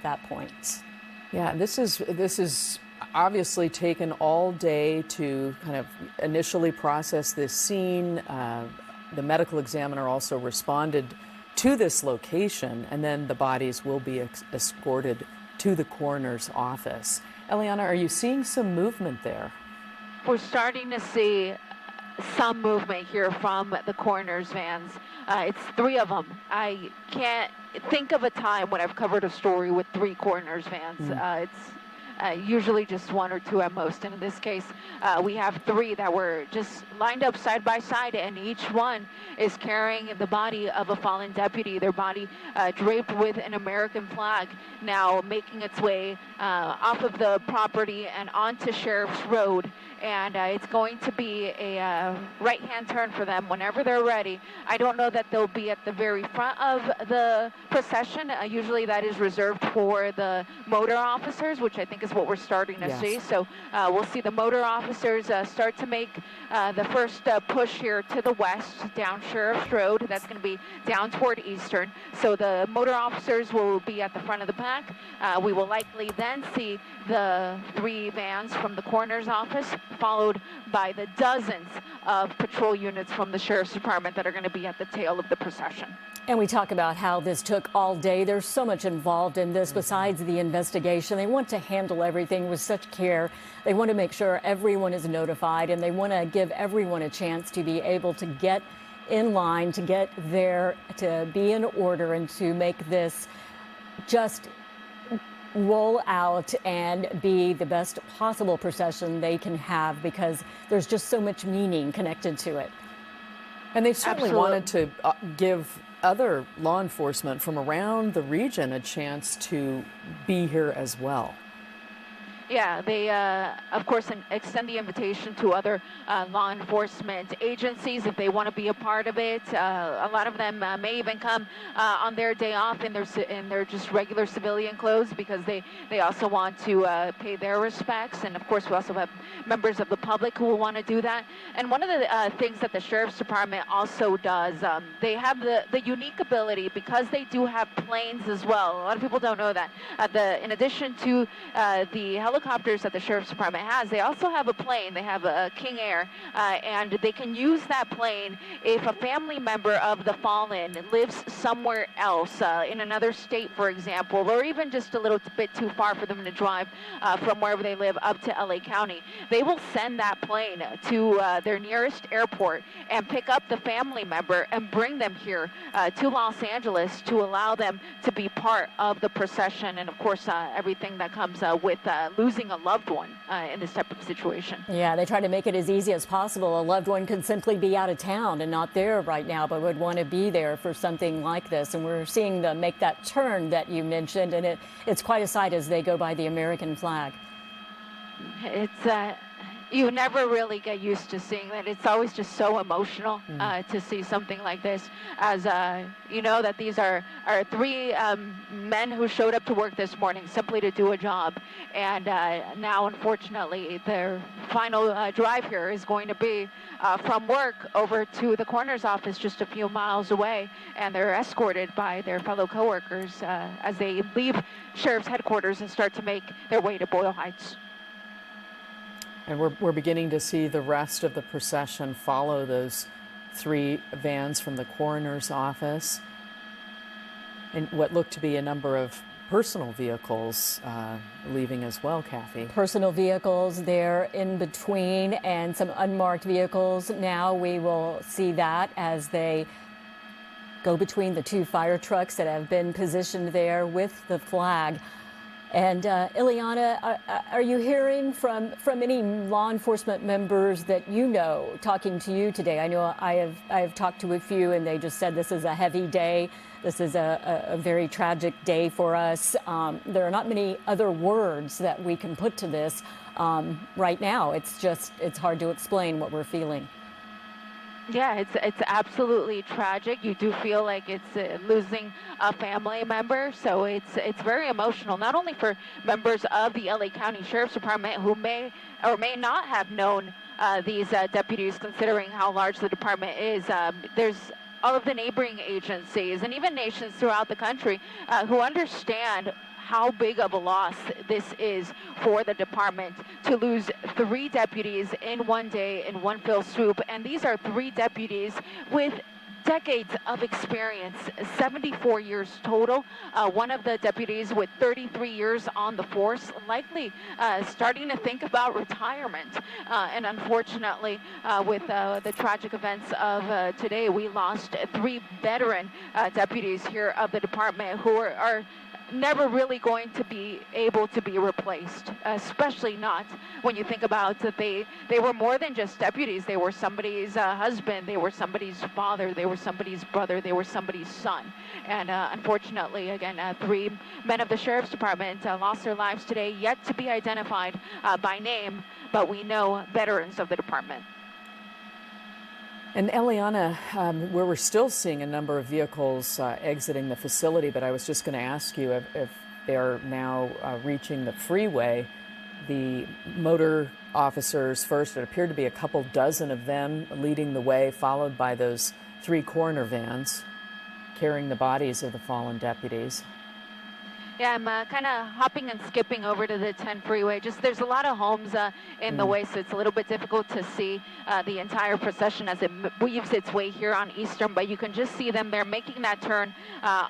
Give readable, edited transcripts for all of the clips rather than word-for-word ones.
that point. Yeah, this is obviously taken all day to kind of initially process this scene. The medical examiner also responded to this location, and then the bodies will be escorted to the coroner's office. Eliana, are you seeing some movement there? We're starting to see some movement here from the coroner's vans. It's 3 of them. I can't think of a time when I've covered a story with 3 coroner's vans. It's usually just 1 or 2 at most. And in this case, we have 3 that were just lined up side by side, and each one is carrying the body of a fallen deputy, their body draped with an American flag, now making its way off of the property and onto Sheriff's Road. And it's going to be a right-hand turn for them whenever they're ready. I don't know that they'll be at the very front of the procession. Usually that is reserved for the motor officers, which I think is what we're starting to see. So we'll see the motor officers start to make the first push here to the west, down Sheriff's Road. That's going to be down toward Eastern. So the motor officers will be at the front of the pack. We will likely then see the 3 vans from the coroner's office, followed by the dozens of patrol units from the Sheriff's Department that are going to be at the tail of the procession. And we talk about how this took all day. There's so much involved in this besides the investigation. They want to handle everything with such care. They want to make sure everyone is notified, and they want to give everyone a chance to be able to get in line, to get there, to be in order, and to make this just roll out and be the best possible procession they can have, because there's just so much meaning connected to it. And they certainly wanted to give other law enforcement from around the region a chance to be here as well. Yeah, they, of course, extend the invitation to other law enforcement agencies if they want to be a part of it. A lot of them may even come on their day off in their just regular civilian clothes, because they also want to pay their respects. And, of course, we also have members of the public who will want to do that. And one of the things that the Sheriff's Department also does, they have the unique ability, because they do have planes as well. A lot of people don't know that. In addition to the helicopters that the Sheriff's Department has, they also have a plane. They have a King Air, and they can use that plane if a family member of the fallen lives somewhere else, in another state, for example, or even just a little bit too far for them to drive from wherever they live up to LA County. They will send that plane to their nearest airport and pick up the family member and bring them here to Los Angeles to allow them to be part of the procession, and of course everything that comes with losing a loved one in this type of situation. Yeah, they try to make it as easy as possible. A loved one could simply be out of town and not there right now, but would want to be there for something like this. And we're seeing them make that turn that you mentioned, and it's quite a sight as they go by the American flag. It's you never really get used to seeing that. It's always just so emotional to see something like this, as you know that these are 3 men who showed up to work this morning simply to do a job, and now unfortunately their final drive here is going to be from work over to the coroner's office just a few miles away, and they're escorted by their fellow coworkers as they leave Sheriff's headquarters and start to make their way to Boyle Heights. And we're beginning to see the rest of the procession follow those 3 vans from the coroner's office, and what looked to be a number of personal vehicles leaving as well, Kathy. Personal vehicles there in between, and some unmarked vehicles. Now we will see that as they go between the 2 fire trucks that have been positioned there with the flag. And Ileana, are you hearing from any law enforcement members that you know talking to you today? I know I have talked to a few, and they just said this is a heavy day. This is a very tragic day for us. There are not many other words that we can put to this right now. It's hard to explain what we're feeling. Yeah, it's absolutely tragic. You do feel like it's losing a family member, so it's very emotional, not only for members of the LA County Sheriff's Department who may or may not have known these deputies, considering how large the department is. There's all of the neighboring agencies and even nations throughout the country who understand how big of a loss this is for the department to lose 3 deputies in one day in one fell swoop. And these are 3 deputies with decades of experience, 74 years total. One of the deputies with 33 years on the force, likely starting to think about retirement. And unfortunately, with the tragic events of today, we lost 3 veteran deputies here of the department who are never really going to be able to be replaced, especially not when you think about that they were more than just deputies. They were somebody's husband, they were somebody's father, they were somebody's brother, they were somebody's son. And unfortunately, again, 3 men of the Sheriff's Department lost their lives today, yet to be identified by name, but we know veterans of the department. And Eliana, where we're still seeing a number of vehicles exiting the facility, but I was just going to ask you if they're now reaching the freeway, the motor officers first, it appeared to be a couple dozen of them leading the way, followed by those 3 coroner vans carrying the bodies of the fallen deputies. Yeah, I'm kind of hopping and skipping over to the 10 freeway. Just there's a lot of homes in the way, so it's a little bit difficult to see the entire procession as it weaves its way here on Eastern, but you can just see them. They're making that turn.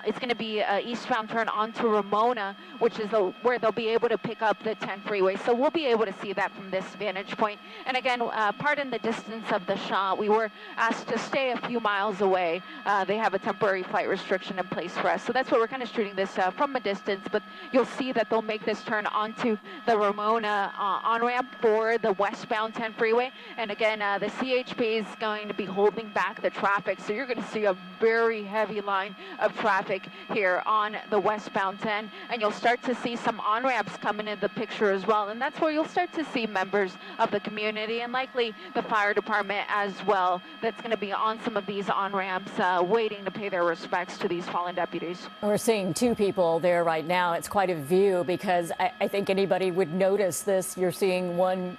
It's going to be an eastbound turn onto Ramona, which is where they'll be able to pick up the 10 freeway. So we'll be able to see that from this vantage point. And again, pardon the distance of the shot. We were asked to stay a few miles away. They have a temporary flight restriction in place for us. So that's why we're kind of shooting this from a distance. But you'll see that they'll make this turn onto the Ramona on-ramp for the westbound 10 freeway. And again, the CHP is going to be holding back the traffic. So you're going to see a very heavy line of traffic here on the westbound 10. And you'll start to see some on-ramps coming into the picture as well. And that's where you'll start to see members of the community and likely the fire department as well. That's going to be on some of these on-ramps waiting to pay their respects to these fallen deputies. We're seeing 2 people there right now. It's quite a view because I think anybody would notice this. You're seeing 1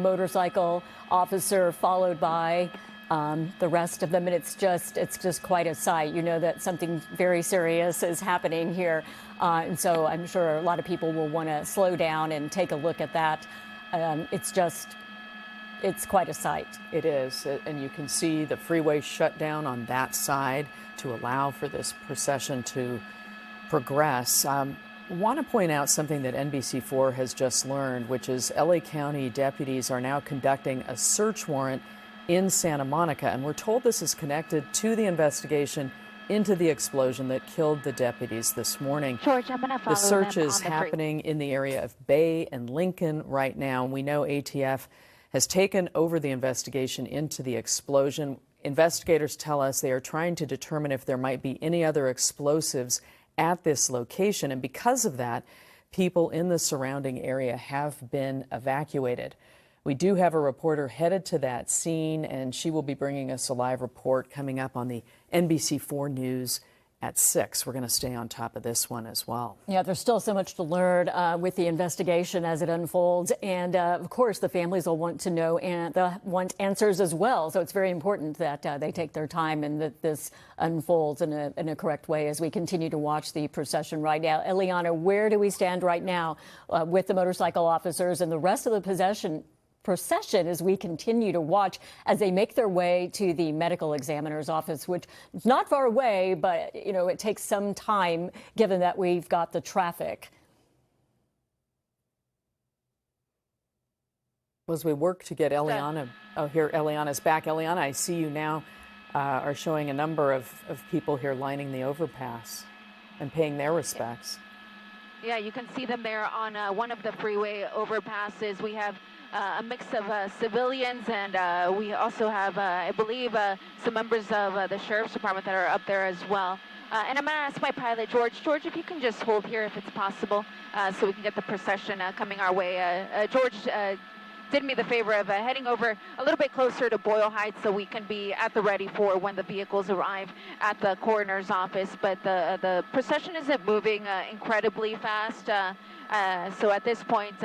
motorcycle officer followed by the rest of them, and it's just quite a sight. You know that something very serious is happening here, and so I'm sure a lot of people will want to slow down and take a look at that. It's quite a sight. It is, and you can see the freeway shut down on that side to allow for this procession to progress. Want to point out something that NBC4 has just learned, which is LA County deputies are now conducting a search warrant in Santa Monica, and we're told this is connected to the investigation into the explosion that killed the deputies this morning. George, I'm going to follow the search them is happening in the area of Bay and Lincoln right now, and we know ATF has taken over the investigation into the explosion. Investigators tell us they are trying to determine if there might be any other explosives at this location, and because of that, people in the surrounding area have been evacuated. We do have a reporter headed to that scene, and she will be bringing us a live report coming up on the NBC4 News at 6. We're going to stay on top of this one as well. Yeah, there's still so much to learn with the investigation as it unfolds. And of course, the families will want to know and want answers as well. So it's very important that they take their time and that this unfolds in a correct way as we continue to watch the procession right now. Eliana, where do we stand right now with the motorcycle officers and the rest of the procession as we continue to watch as they make their way to the medical examiner's office, which is not far away, but, you know, it takes some time given that we've got the traffic. As we work to get Eliana, here Eliana's back. Eliana, I see you now are showing a number of people here lining the overpass and paying their respects. Yeah, you can see them there on one of the freeway overpasses. We have a mix of civilians, and we also have, I believe, some members of the Sheriff's Department that are up there as well. And I'm going to ask my pilot, George, if you can just hold here if it's possible so we can get the procession coming our way. George did me the favor of heading over a little bit closer to Boyle Heights so we can be at the ready for when the vehicles arrive at the coroner's office. But the procession isn't moving incredibly fast. So at this point,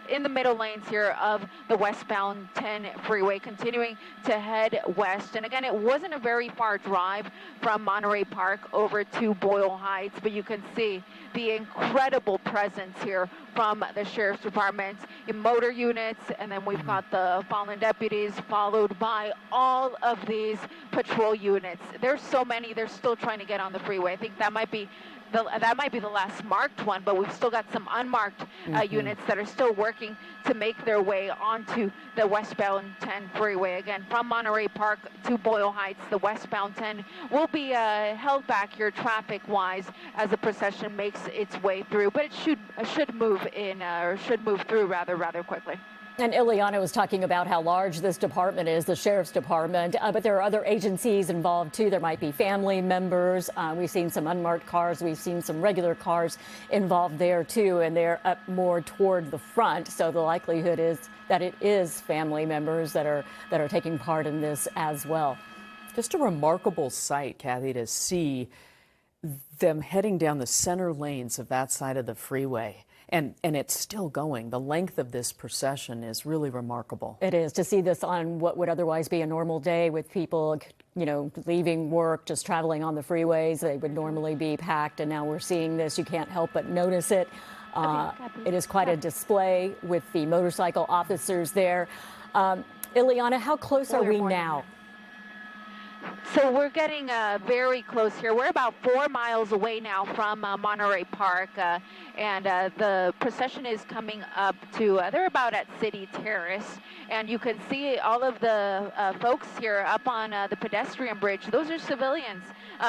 in the middle lanes here of the westbound 10 freeway, continuing to head west. And again, it wasn't a very far drive from Monterey Park over to Boyle Heights, but you can see the incredible presence here from the Sheriff's Department in motor units, and then we've got the fallen deputies, followed by all of these patrol units. There's so many, they're still trying to get on the freeway. I think that might be the last marked one, but we've still got some unmarked units that are still working to make their way onto the westbound 10 freeway. Again, from Monterey Park to Boyle Heights, the westbound 10 will be held back here traffic-wise as the procession makes its way through, but it should move in, or should move through rather quickly. And Ileana was talking about how large this department is, the Sheriff's Department, but there are other agencies involved too. There might be family members. We've seen some unmarked cars. We've seen some regular cars involved there too, and they're up more toward the front. So the likelihood is that it is family members that are taking part in this as well. Just a remarkable sight, Kathy, to see them heading down the center lanes of that side of the freeway. And it's still going. The length of this procession is really remarkable. It is, to see this on what would otherwise be a normal day with people, you know, leaving work, just traveling on the freeways. They would normally be packed, and now we're seeing this. You can't help but notice it. It is quite a display with the motorcycle officers there. Ileana, how close are we now? So we're getting very close here. We're about 4 miles away now from Monterey Park, and the procession is coming up to, they're about at City Terrace, and you can see all of the folks here up on the pedestrian bridge. Those are civilians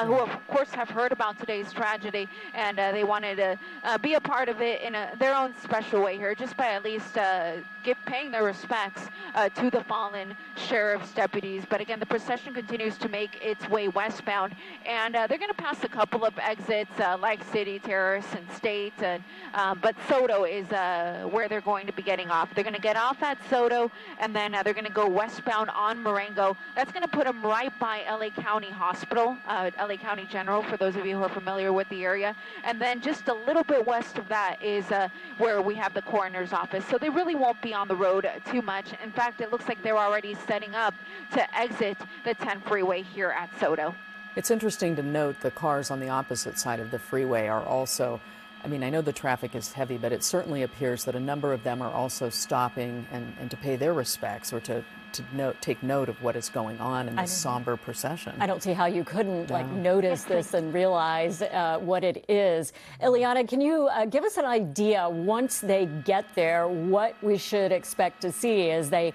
who, of course, have heard about today's tragedy, and they wanted to be a part of it in their own special way here, just by at least paying their respects to the fallen sheriff's deputies. But again, the procession continues to make its way westbound, and they're going to pass a couple of exits like City Terrace and State, but Soto is where they're going to be getting off. They're going to get off at Soto, and then they're going to go westbound on Marengo. That's going to put them right by LA County Hospital, LA County General, for those of you who are familiar with the area. And then just a little bit west of that is where we have the coroner's office. So they really won't be on the road too much. In fact, it looks like they're already setting up to exit the 10 freeway here at Soto. It's interesting to note the cars on the opposite side of the freeway are also, I mean, I know the traffic is heavy, but it certainly appears that a number of them are also stopping and to pay their respects, or to take note of what is going on in this somber procession. I don't see how you couldn't notice this and realize what it is. Ileana, can you give us an idea, once they get there, what we should expect to see as they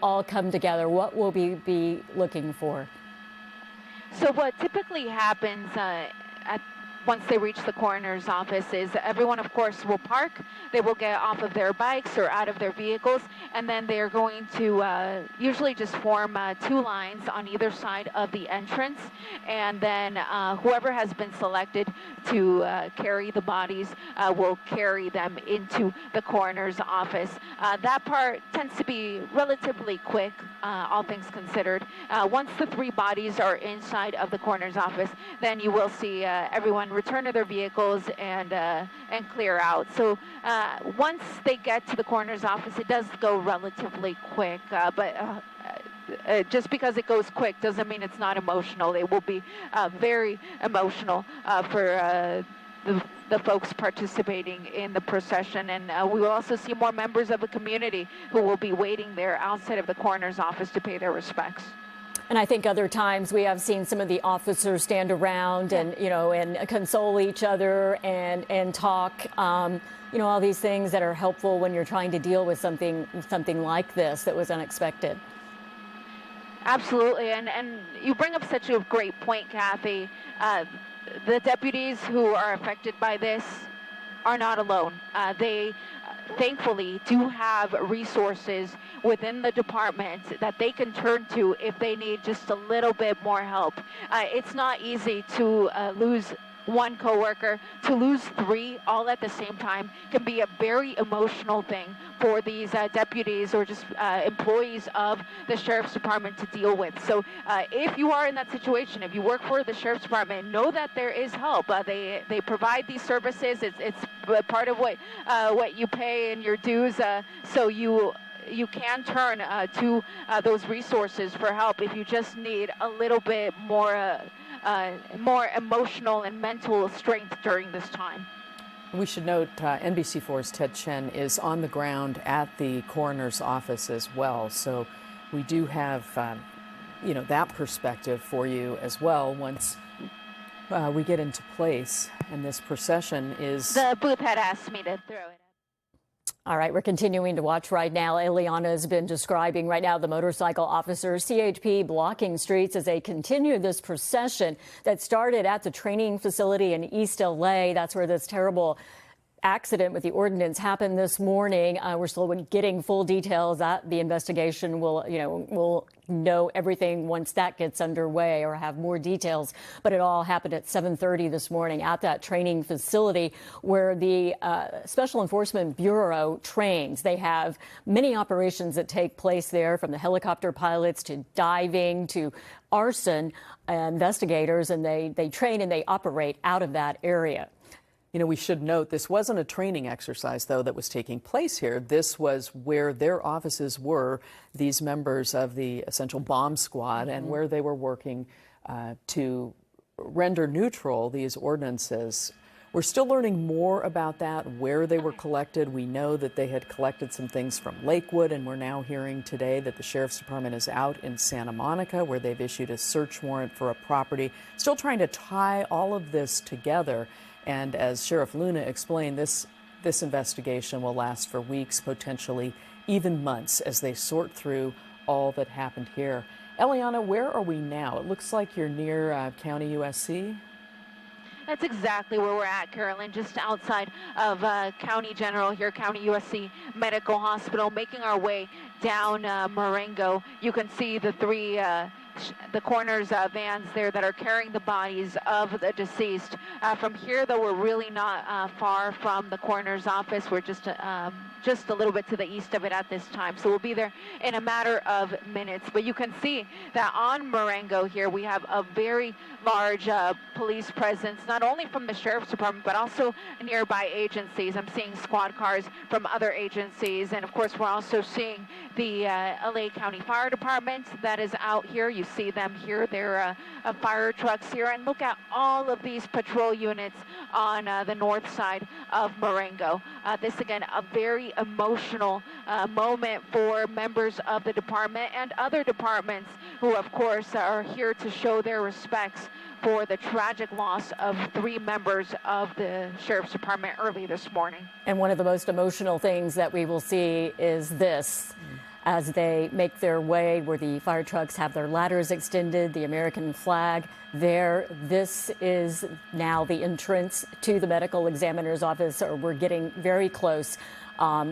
all come together? What will we be looking for? So what typically happens once they reach the coroner's office is everyone, of course, will park. They will get off of their bikes or out of their vehicles, and then they are going to usually just form 2 lines on either side of the entrance, and then whoever has been selected to carry the bodies will carry them into the coroner's office. That part tends to be relatively quick, all things considered. Once the 3 bodies are inside of the coroner's office, then you will see everyone return to their vehicles and clear out. So once they get to the coroner's office, it does go relatively quick, but just because it goes quick doesn't mean it's not emotional. It will be very emotional for the folks participating in the procession, and we will also see more members of the community who will be waiting there outside of the coroner's office to pay their respects. And I think other times we have seen some of the officers stand around and, you know, and console each other and talk, you know, all these things that are helpful when you're trying to deal with something like this that was unexpected. Absolutely, and you bring up such a great point, Kathy. The deputies who are affected by this are not alone. They thankfully do have resources within the department that they can turn to if they need just a little bit more help. It's not easy to lose one coworker. To lose three all at the same time can be a very emotional thing for these deputies or just employees of the Sheriff's Department to deal with. So if you are in that situation, if you work for the Sheriff's Department, know that there is help. They provide these services. It's part of what you pay in your dues. So you can turn to those resources for help if you just need a little bit more emotional and mental strength during this time. We should note NBC4's Ted Chen is on the ground at the coroner's office as well. So we do have, that perspective for you as well once we get into place. And this procession is... The booth had asked me to throw it. All right, we're continuing to watch right now. Eliana has been describing right now the motorcycle officers, CHP, blocking streets as they continue this procession that started at the training facility in East LA. That's where this terrible accident with the ordinance happened this morning. We're still getting full details. That the investigation will know everything once that gets underway or have more details. But it all happened at 7:30 this morning at that training facility where the Special Enforcement Bureau trains. They have many operations that take place there, from the helicopter pilots to diving to arson investigators, and they train and they operate out of that area. We should note this wasn't a training exercise, though, that was taking place here. This was where their offices were, these members of the Essential Bomb Squad, and where they were working to render neutral these ordinances. We're still learning more about that, where they were collected. We know that they had collected some things from Lakewood, and we're now hearing today that the Sheriff's Department is out in Santa Monica, where they've issued a search warrant for a property. Still trying to tie all of this together. And as Sheriff Luna explained, this investigation will last for weeks, potentially even months, as they sort through all that happened here. Eliana, where are we now? It looks like you're near County USC. That's exactly where we're at, Carolyn, just outside of County General here, County USC Medical Hospital, making our way down Marengo. You can see the three the coroner's vans there that are carrying the bodies of the deceased. From here, though, we're really not far from the coroner's office. We're just a little bit to the east of it at this time. So we'll be there in a matter of minutes. But you can see that on Marengo here, we have a very large police presence, not only from the Sheriff's Department, but also nearby agencies. I'm seeing squad cars from other agencies. And of course, we're also seeing the LA County Fire Department that is out here. You see them here. They're fire trucks here. And look at all of these patrol units on the north side of Marengo. This, again, a very emotional moment for members of the department and other departments who, of course, are here to show their respects for the tragic loss of 3 members of the Sheriff's Department early this morning. And one of the most emotional things that we will see is this. As they make their way where the fire trucks have their ladders extended, the American flag there. This is now the entrance to the medical examiner's office, or we're getting very close.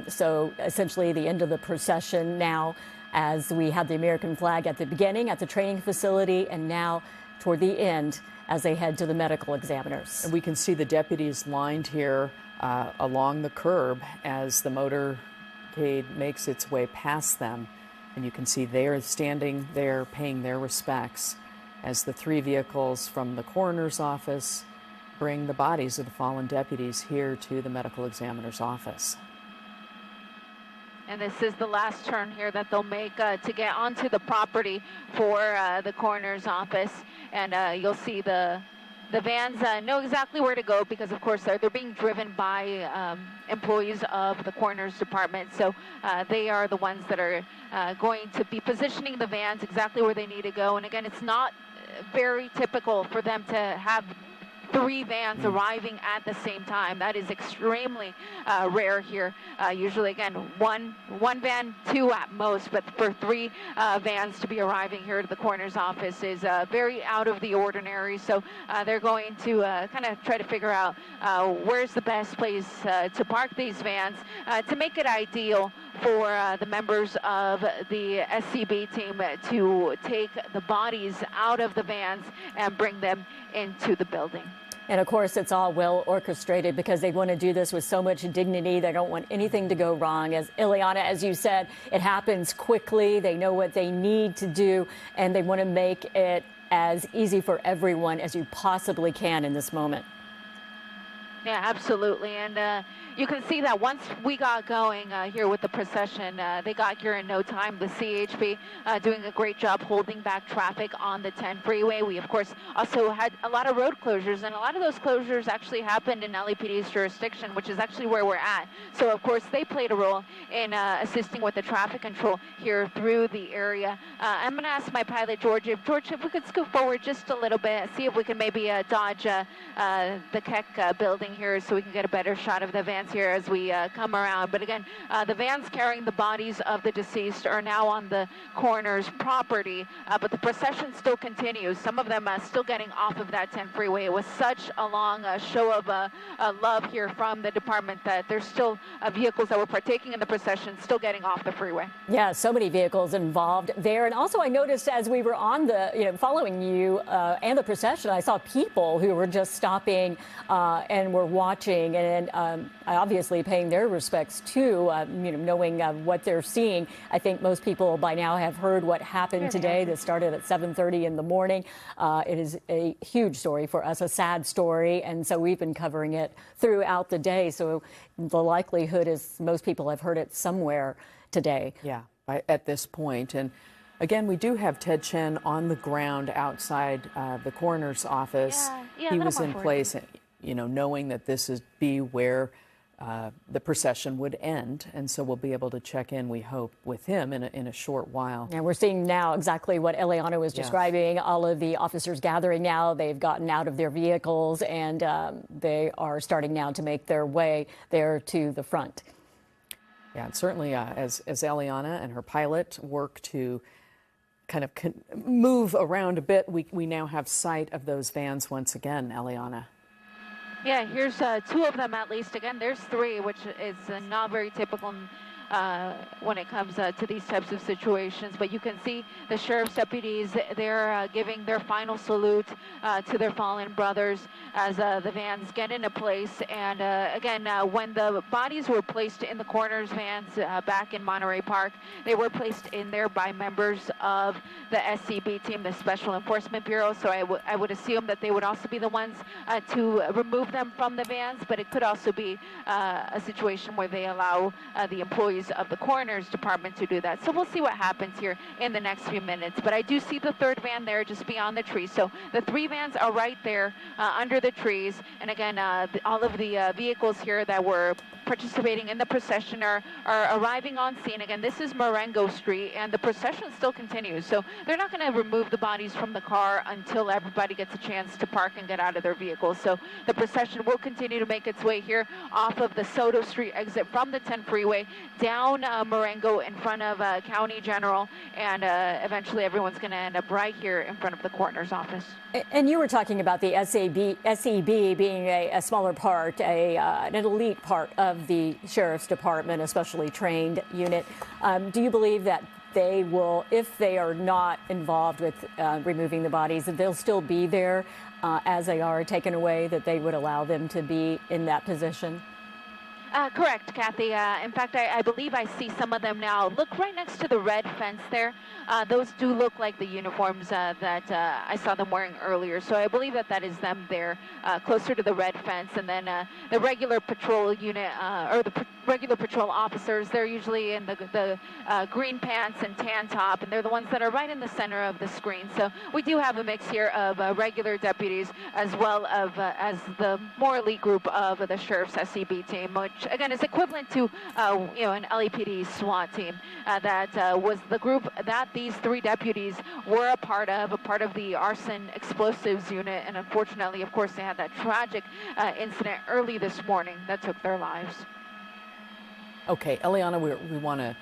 So essentially the end of the procession now, as we had the American flag at the beginning at the training facility, and now toward the end as they head to the medical examiners. And we can see the deputies lined here along the curb as the motorcade makes its way past them. And you can see they're standing there paying their respects as the 3 vehicles from the coroner's office bring the bodies of the fallen deputies here to the medical examiner's office. And this is the last turn here that they'll make to get onto the property for the coroner's office. And you'll see the vans know exactly where to go because, of course, they're being driven by employees of the coroner's department. So they are the ones that are going to be positioning the vans exactly where they need to go. And again, it's not very typical for them to have 3 vans arriving at the same time. That is extremely rare here. Usually, again, one van, 2 at most, but for 3 vans to be arriving here to the coroner's office is very out of the ordinary. So they're going to kind of try to figure out where's the best place to park these vans to make it ideal for the members of the SCB team to take the bodies out of the vans and bring them into the building. And of course, it's all well orchestrated because they want to do this with so much dignity. They don't want anything to go wrong. As Ileana, as you said, it happens quickly. They know what they need to do, and they want to make it as easy for everyone as you possibly can in this moment. Yeah, absolutely. And you can see that once we got going here with the procession, they got here in no time. The CHP doing a great job holding back traffic on the 10 freeway. We, of course, also had a lot of road closures, and a lot of those closures actually happened in LAPD's jurisdiction, which is actually where we're at. So, of course, they played a role in assisting with the traffic control here through the area. I'm going to ask my pilot, George, if we could scoot forward just a little bit, see if we can maybe dodge the Keck building here so we can get a better shot of the vans here as we come around. But again, the vans carrying the bodies of the deceased are now on the coroner's property, but the procession still continues. Some of them still getting off of that 10 freeway. It was such a long show of love here from the department that there's still vehicles that were partaking in the procession still getting off the freeway. Yeah, so many vehicles involved there. And also I noticed as we were on the, following you and the procession, I saw people who were just stopping and were watching and obviously paying their respects too, knowing what they're seeing. I think most people by now have heard what happened today. That started at 7:30 in the morning. It is a huge story for us, a sad story, and so we've been covering it throughout the day. So the likelihood is most people have heard it somewhere today. Yeah, at this point. And again, we do have Ted Chen on the ground outside the coroner's office. Yeah, he was in place, knowing that this is where the procession would end. And so we'll be able to check in, we hope, with him in a short while. And we're seeing now exactly what Ileana was describing. All of the officers gathering now. They've gotten out of their vehicles and they are starting now to make their way there to the front. Yeah, and certainly as Ileana and her pilot work to kind of move around a bit, we now have sight of those vans once again, Ileana. Yeah, here's two of them at least. Again, there's three, which is not very typical when it comes to these types of situations. But you can see the sheriff's deputies, they're giving their final salute to their fallen brothers as the vans get into place. And again, when the bodies were placed in the coroner's vans back in Monterey Park, they were placed in there by members of the SCB team, the Special Enforcement Bureau. So I would assume that they would also be the ones to remove them from the vans, but it could also be a situation where they allow the employees of the coroner's department to do that. So we'll see what happens here in the next few minutes. But I do see the third van there just beyond the tree. So the three vans are right there under the trees. And again, all of the vehicles here that were participating in the procession are arriving on scene. Again, this is Marengo Street, and the procession still continues. So they're not going to remove the bodies from the car until everybody gets a chance to park and get out of their vehicles. So the procession will continue to make its way here off of the Soto Street exit from the 10 freeway down Marengo in front of County General, and eventually everyone's going to end up right here in front of the coroner's office. And you were talking about the SEB being a smaller part, an elite part of the Sheriff's Department, a specially trained unit. Do you believe that they will, if they are not involved with removing the bodies, that they'll still be there as they are taken away, that they would allow them to be in that position? Correct, Kathy. In fact, I believe I see some of them now. Look right next to the red fence there. Those do look like the uniforms that I saw them wearing earlier. So I believe that is them there, closer to the red fence. And then the regular patrol unit, or the regular patrol officers, they're usually in the green pants and tan top, and they're the ones that are right in the center of the screen. So we do have a mix here of regular deputies as well as the more elite group of the Sheriff's SCB team, which again is equivalent to an LAPD SWAT team. That was the group that these three deputies were a part of the arson explosives unit, and unfortunately, of course, they had that tragic incident early this morning that took their lives. Okay, Ileana, we want to